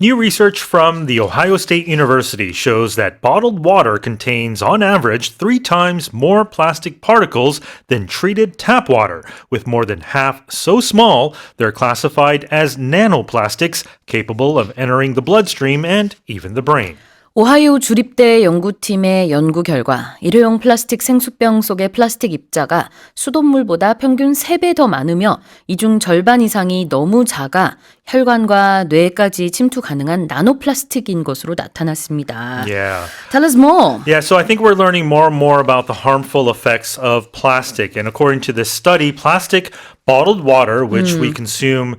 New research from The Ohio State University shows that bottled water contains, on average, 3 times more plastic particles than treated tap water, with more than half so small they're classified as nanoplastics, capable of entering the bloodstream and even the brain. 오하이오 주립대 연구팀의 연구 결과 일회용 플라스틱 생수병 속의 플라스틱 입자가 수돗물보다 평균 3배 더 많으며 이 중 절반 이상이 너무 작아 혈관과 뇌까지 침투 가능한 나노플라스틱인 것으로 나타났습니다. Yeah. Tell us more. Yeah, so I think we're learning more and more about the harmful effects of plastic. And according to this study, plastic bottled water, which we consume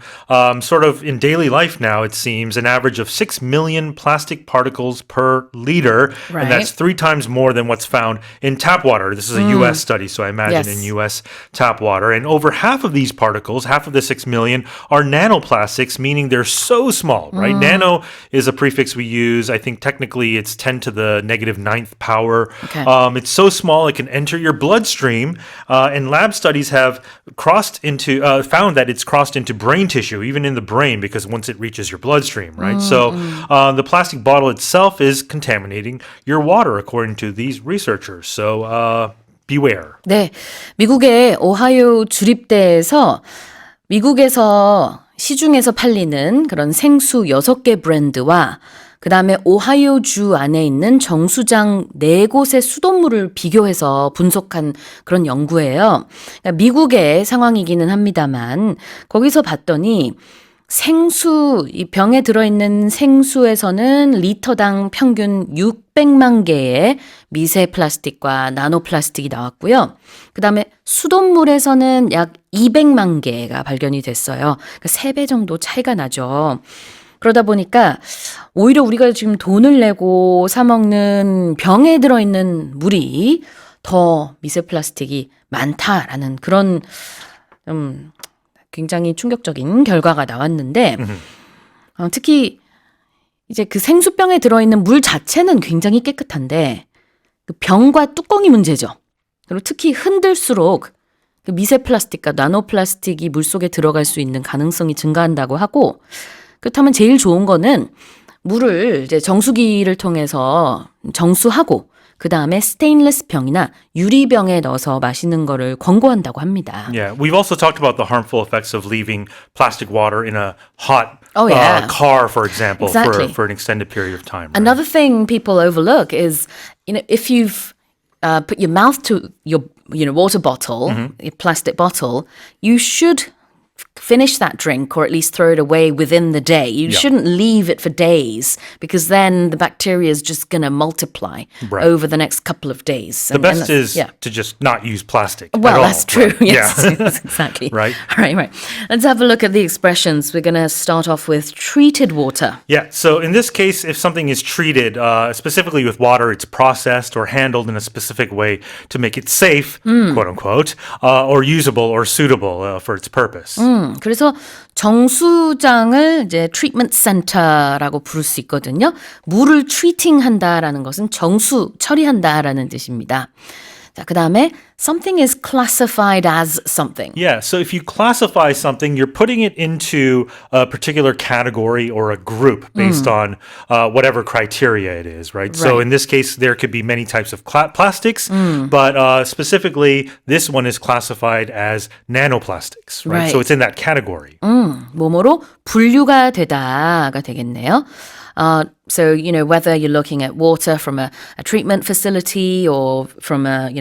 sort of in daily life now, it seems, an average of 6 million plastic particles per liter. Right. And that's 3 times more than what's found in tap water. This is a U.S. study, so I imagine Yes. in U.S. tap water. And over half of these particles, half of the 6 million, are nanoplastics, meaning they're so small, right? Nano is a prefix we use. I think technically it's 10 to the negative 9th power. Okay. It's so small it can enter your bloodstream. And lab studies have found that it's crossed into brain tissue, even in the brain, because once it reaches your bloodstream, right? So the plastic bottle itself is contaminating your water, according to these researchers. So beware. 네, 미국의 오하이오 주립대에서 미국에서 시중에서 팔리는 그런 생수 6개 브랜드와 그 다음에 오하이오주 안에 있는 정수장 4곳의 수돗물을 비교해서 분석한 그런 연구예요. 그러니까 미국의 상황이기는 합니다만 거기서 봤더니 생수, 이 병에 들어있는 생수에서는 리터당 평균 600만 개의 미세 플라스틱과 나노 플라스틱이 나왔고요. 그 다음에 수돗물에서는 약 200만 개가 발견이 됐어요. 그러니까 3배 정도 차이가 나죠. 그러다 보니까 오히려 우리가 지금 돈을 내고 사 먹는 병에 들어있는 물이 더 미세 플라스틱이 많다라는 그런 굉장히 충격적인 결과가 나왔는데 특히 이제 그 생수병에 들어있는 물 자체는 굉장히 깨끗한데 그 병과 뚜껑이 문제죠. 그리고 특히 흔들수록 그 미세 플라스틱과 나노 플라스틱이 물속에 들어갈 수 있는 가능성이 증가한다고 하고 그렇다면 제일 좋은 거는 물을 이제 정수기를 통해서 정수하고 그 다음에 스테인리스 병이나 유리병에 넣어서 마시는 거를 권고한다고 합니다. Yeah, we've also talked about the harmful effects of leaving plastic water in a hot car, for example, Exactly. for an extended period of time. Right? Another thing people overlook is, if you've put your mouth to your water bottle, your plastic bottle, you should finish that drink or at least throw it away within the day. You shouldn't leave it for days because then the bacteria is just going to multiply over the next couple of days. The best is to just not use plastic. Well, at all, that's true. right? Yes, Yeah. yes, exactly. Right. Right. Let's have a look at the expressions. We're going to start off with treated water. Yeah, so in this case, if something is treated, specifically with water, it's processed or handled in a specific way to make it safe, quote unquote, or usable or suitable for its purpose. 그래서 정수장을 이제 treatment center라고 부를 수 있거든요. 물을 treating한다라는 것은 정수 처리한다라는 뜻입니다. 자, 그다음에 something is classified as something. Yeah, so if you classify something, you're putting it into a particular category or a group based on whatever criteria it is, right? So in this case, there could be many types of plastics, but specifically, this one is classified as nanoplastics, right? So it's in that category. 뭐뭐로 분류가 되다가 되겠네요. So, whether you're looking at water from a treatment facility or from a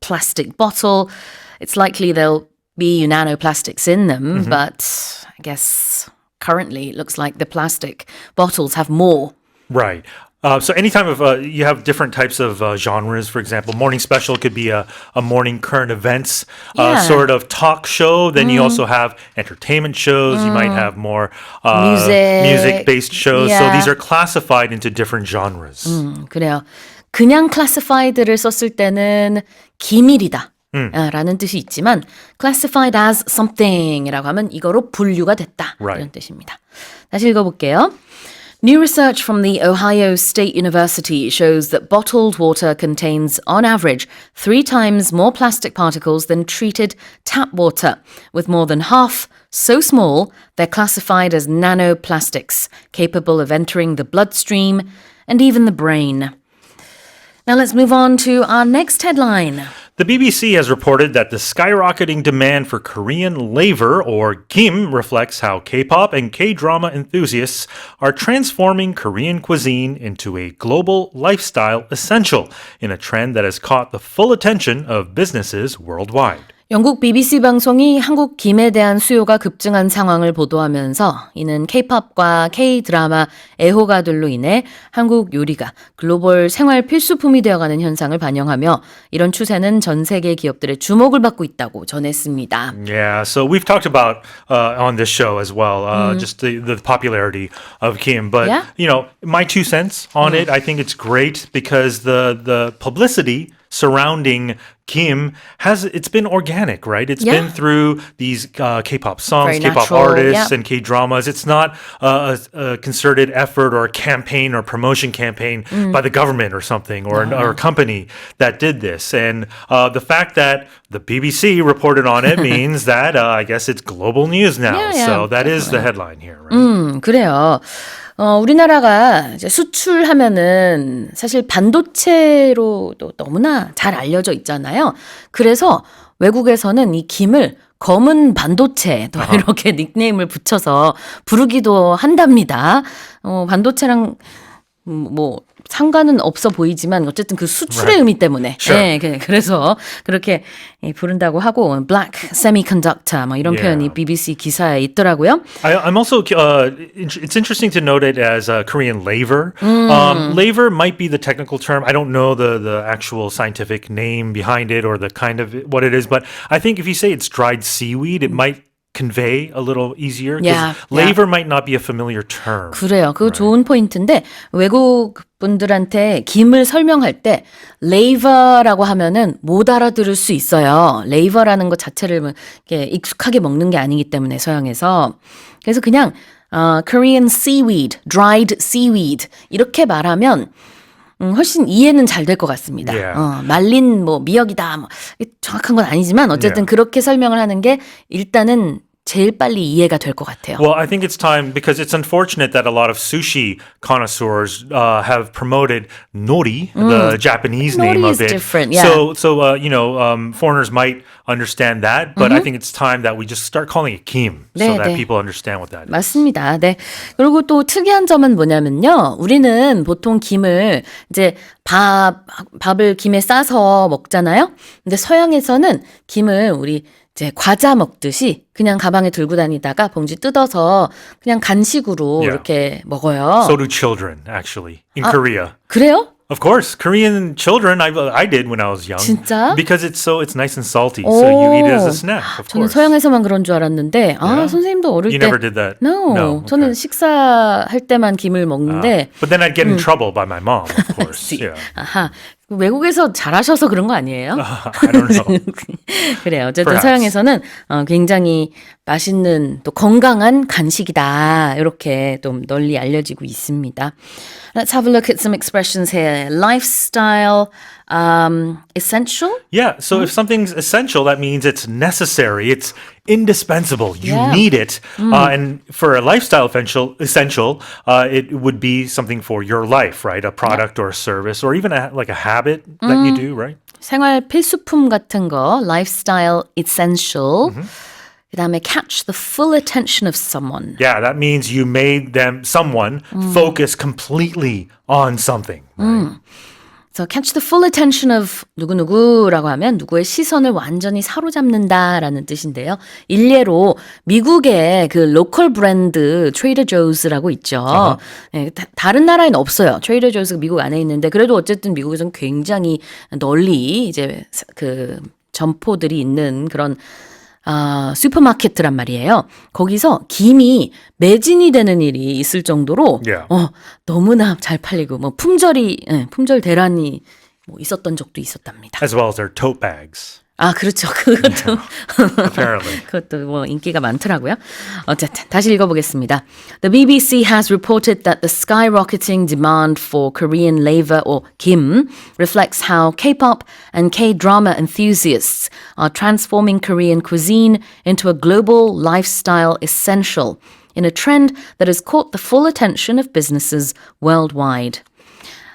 plastic bottle, it's likely there'll be nanoplastics in them, but I guess currently it looks like the plastic bottles have more. Right. So any time of you have different types of genres. For example, morning special could be a morning current events sort of talk show. Then you also have entertainment shows. You might have more music-based shows. So these are classified into different genres. 그래요. 그냥 classified를 썼을 때는 기밀이다. 라는 뜻이 있지만 classified as something이라고 하면 이거로 분류가 됐다. Right. 이런 뜻입니다. 다시 읽어볼게요. New research from the Ohio State University shows that bottled water contains, on average, 3 times more plastic particles than treated tap water, with more than half so small they're classified as nanoplastics, capable of entering the bloodstream and even the brain. Now let's move on to our next headline. The BBC has reported that the skyrocketing demand for Korean laver, or kim, reflects how K-pop and K-drama enthusiasts are transforming Korean cuisine into a global lifestyle essential in a trend that has caught the full attention of businesses worldwide. 영국 BBC 방송이 한국 김에 대한 수요가 급증한 상황을 보도하면서 이는 K-팝과 K-드라마 애호가들로 인해 한국 요리가 글로벌 생활 필수품이 되어가는 현상을 반영하며 이런 추세는 전 세계 기업들의 주목을 받고 있다고 전했습니다. Yeah, so we've talked about on this show as well, just the popularity of Kim. But, Yeah? you know, my 2 cents on it, I think it's great because the publicity surrounding Kim it's been organic, right? It's Yeah. been through these K-pop songs, Very K-pop natural, artists, yeah. and K-dramas. It's not a concerted effort or a campaign or promotion campaign by the government or something or a company that did this. And the fact that the BBC reported on it means that I guess it's global news now. Yeah, So that is the headline here, right? 그래요. 우리나라가 이제 수출하면은 사실 반도체로도 너무나 잘 알려져 있잖아요. 그래서 외국에서는 이 김을 검은 반도체 또 이렇게 닉네임을 붙여서 부르기도 한답니다. 반도체랑 뭐 상관은 없어 보이지만 어쨌든 그 수출의 의미 때문에 Sure. 네, 그래서 그렇게 부른다고 하고 black semiconductor 뭐 이런 Yeah. 표현이 BBC 기사에 있더라고요. I'm also, it's interesting to note it as Korean laver. Laver might be the technical term. I don't know the actual scientific name behind it or the kind of what it is, but I think if you say it's dried seaweed, it might convey a little easier. 'Cause Yeah, laver might not be a familiar term. 그래요. 그거 좋은 포인트인데 외국 분들한테 김을 설명할 때 레이버라고 하면은 못 알아들을 수 있어요. 레이버라는 것 자체를 이렇게 익숙하게 먹는 게 아니기 때문에 서양에서. 그래서 그냥 Korean seaweed, dried seaweed 이렇게 말하면 훨씬 이해는 잘 될 것 같습니다. Yeah. 말린 뭐 미역이다. 뭐 정확한 건 아니지만 어쨌든 Yeah. 그렇게 설명을 하는 게 일단은 제일 빨리 이해가 될 것 같아요. Well, I think it's time because it's unfortunate that a lot of sushi connoisseurs have promoted nori, the Japanese name Nori of is it. different, yeah. So you know, foreigners might understand that, but I think it's time that we just start calling it kim so 네, that 네. people understand what that is. 맞습니다. 네. 그리고 또 특이한 점은 뭐냐면요. 우리는 보통 김을 이제 밥을 김에 싸서 먹잖아요. 근데 서양에서는 김을 우리 이제 과자 먹듯이 그냥 가방에 들고 다니다가 봉지 뜯어서 그냥 간식으로 Yeah. 이렇게 먹어요. So do children, actually, in Korea. 그래요? Of course, Korean children, I did when I was young. 진짜? Because it's nice and salty, so you eat it as a snack, of 저는 course. 서양에서만 그런 줄 알았는데 선생님도 어릴 You 때 never did that? No, No, 저는 okay. 식사할 때만 김을 먹는데 But then I'd get in trouble by my mom, of course. Yeah. 아하, 외국에서 잘하셔서 그런 거 아니에요? I don't know. 그래요. 어쨌든 Perhaps. 서양에서는 굉장히 맛있는 또 건강한 간식이다. 이렇게 좀 널리 알려지고 있습니다. Let's have a look at some expressions here. Lifestyle, essential. Yeah, so if something's essential, that means it's necessary, it's indispensable. You Yeah. need it. And for a lifestyle essential, it would be something for your life, right? A product or a service or even like a habit that you do, right? 생활 필수품 같은 거, lifestyle essential. 그다음에 catch the full attention of someone. Yeah, that means you made someone focus completely on something. Right? So catch the full attention of 누구누구라고 하면 누구의 시선을 완전히 사로잡는다라는 뜻인데요. 일례로 미국의 그 로컬 브랜드 Trader Joe's라고 있죠. 네, 다른 나라에는 없어요. Trader Joe's가 미국 안에 있는데 그래도 어쨌든 미국에서는 굉장히 널리 이제 그 점포들이 있는 그런 슈퍼마켓이란 말이에요. 거기서 김이 매진이 되는 일이 있을 정도로 Yeah. 너무나 잘 팔리고 품절 대란이 있었던 적도 있었답니다. As well as their tote bags. 아, 그렇죠. 그것도 Apparently. 그것도 뭐 인기가 많더라고요. 어쨌든 다시 읽어보겠습니다. The BBC has reported that the skyrocketing demand for Korean laver or kim reflects how K-pop and K-drama enthusiasts are transforming Korean cuisine into a global lifestyle essential in a trend that has caught the full attention of businesses worldwide.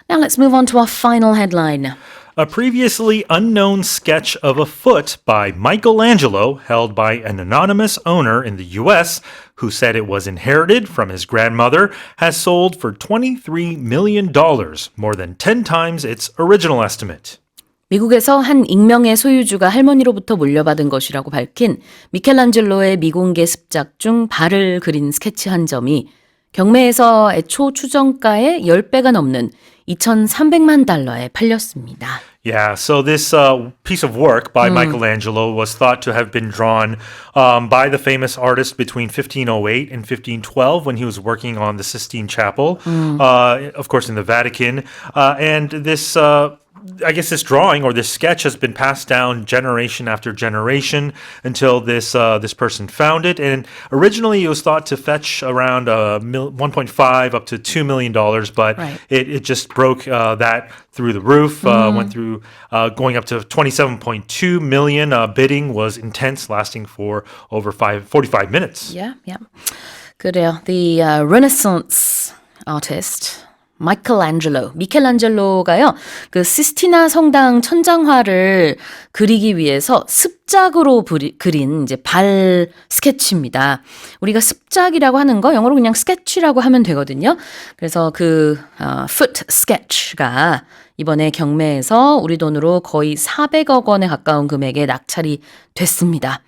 Now let's move on to our final headline. A previously unknown sketch of a foot by Michelangelo, held by an anonymous owner in the US who said it was inherited from his grandmother, has sold for $23 million, more than 10 times its original estimate. 미국에서 한 익명의 소유주가 할머니로부터 물려받은 것이라고 밝힌 미켈란젤로의 미공개 습작 중 발을 그린 스케치 한 점이 경매에서 애초 추정가의 10배가 넘는 2,300만 달러에 팔렸습니다. Yeah, so this piece of work by Michelangelo was thought to have been drawn by the famous artist between 1508 and 1512 when he was working on the Sistine Chapel, of course in the Vatican. And this I guess this drawing or this sketch has been passed down generation after generation until this person found it. And originally, it was thought to fetch around 1.5 up to $2 million, but Right. it just broke that through the roof. Went through going up to 27.2 million. Bidding was intense, lasting for over 45 minutes. Yeah. 그래요. The Renaissance artist 미켈란젤로가요. 그 시스티나 성당 천장화를 그리기 위해서 습작으로 그린 이제 발 스케치입니다. 우리가 습작이라고 하는 거 영어로 그냥 스케치라고 하면 되거든요. 그래서 그 foot sketch가 이번에 경매에서 우리 돈으로 거의 400억 원에 가까운 금액에 낙찰이 됐습니다.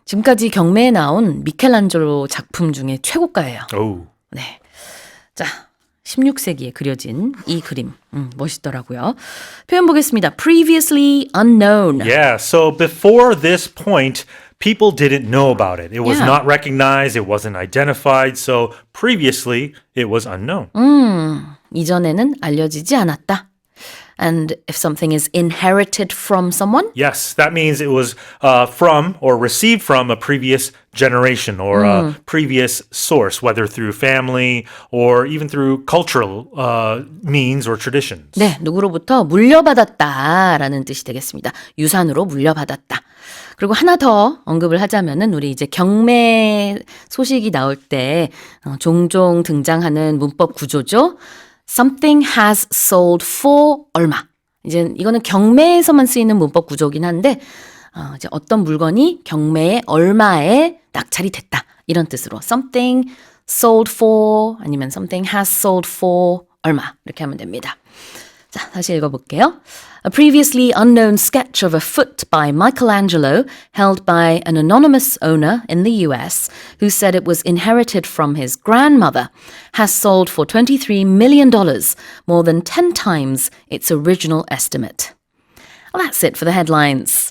지금까지 경매에 나온 미켈란젤로 작품 중에 최고가예요. Oh. 네. 자, 16세기에 그려진 이 그림. 멋있더라고요. 표현 보겠습니다. Previously unknown. Yeah, so before this point, people didn't know about it. It was Yeah. not recognized, it wasn't identified, so previously it was unknown. 이전에는 알려지지 않았다. And if something is inherited from someone, Yes, that means it was from or received from a previous generation or a previous source, whether through family or even through cultural means or traditions. 네, 누구로부터 물려받았다라는 뜻이 되겠습니다. 유산으로 물려받았다. 그리고 하나 더 언급을 하자면은 우리 이제 경매 소식이 나올 때 종종 등장하는 문법 구조죠. Something has sold for 얼마. 이제 이거는 경매에서만 쓰이는 문법 구조긴 한데 이제 어떤 물건이 경매에 얼마에 낙찰이 됐다. 이런 뜻으로 something sold for 아니면 something has sold for 얼마 이렇게 하면 됩니다. 자, 다시 읽어볼게요. A previously unknown sketch of a foot by Michelangelo, held by an anonymous owner in the US, who said it was inherited from his grandmother, has sold for $23 million, more than 10 times its original estimate. Well, that's it for the headlines.